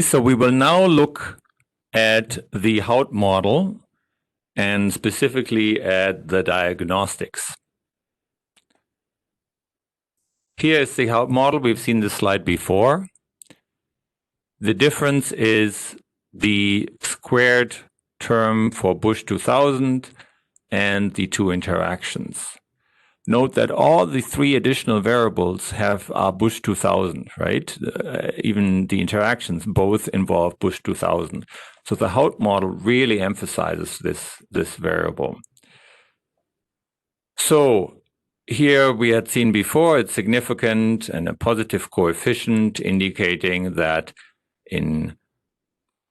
So we will now look at the HoutModel and specifically at the diagnostics. Here is the HoutModel. We've seen this slide before. The difference is the squared term for Bush 2000 and the two interactions. Note that all the three additional variables are Bush 2000, right? Even the interactions both involve Bush 2000. So the HoutModel really emphasizes this variable. So here we had seen before it's significant and a positive coefficient indicating that in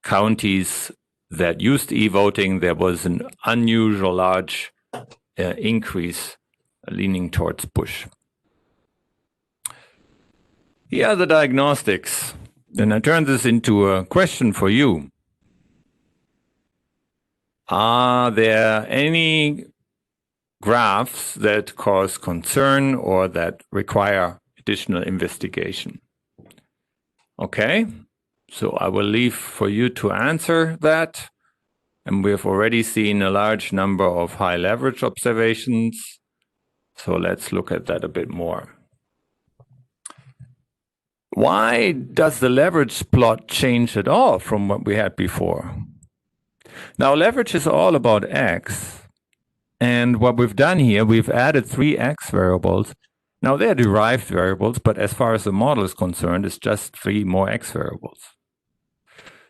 counties that used e-voting, there was an unusual large increase leaning towards Bush. Here are the diagnostics. Then I turn this into a question for you. Are there any graphs that cause concern or that require additional investigation? Okay, so I will leave for you to answer that. And we have already seen a large number of high leverage observations. So let's look at that a bit more. Why does the leverage plot change at all from what we had before? Now, leverage is all about x. And what we've done here, we've added 3 x variables. Now, they're derived variables, but as far as the model is concerned, it's just 3 more x variables.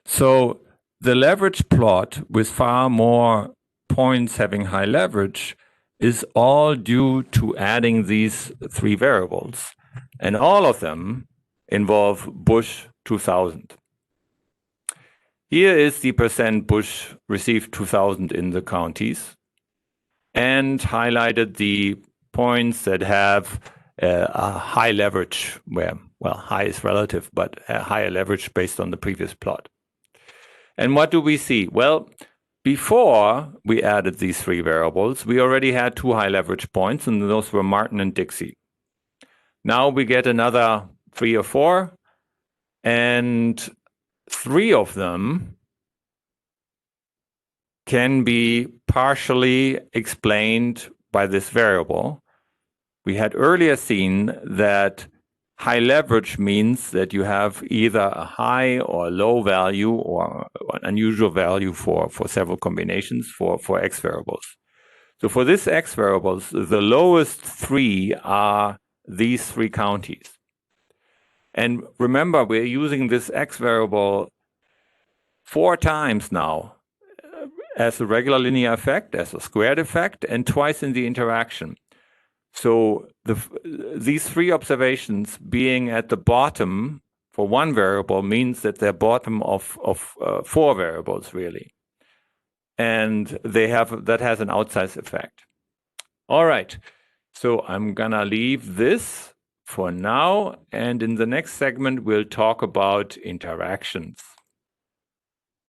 So the leverage plot with far more points having high leverage is all due to adding these 3 variables. And all of them involve Bush 2000. Here is the percent Bush received 2000 in the counties, and highlighted the points that have a high leverage, where, well, high is relative, but a higher leverage based on the previous plot. And what do we see? Well, before we added these 3 variables, we already had 2 high leverage points, and those were Martin and Dixie. Now we get another 3 or 4, and 3 of them can be partially explained by this variable. We had earlier seen that high leverage means that you have either a high or a low value or an unusual value for several combinations for x variables. So for this x variables, the lowest 3 are these 3 counties. And remember, we're using this x variable 4 times now as a regular linear effect, as a squared effect, and twice in the interaction. So these 3 observations being at the bottom for one variable means that they're bottom of 4 variables, really. And that has an outsize effect. All right, so I'm gonna leave this for now, and in the next segment, we'll talk about interactions.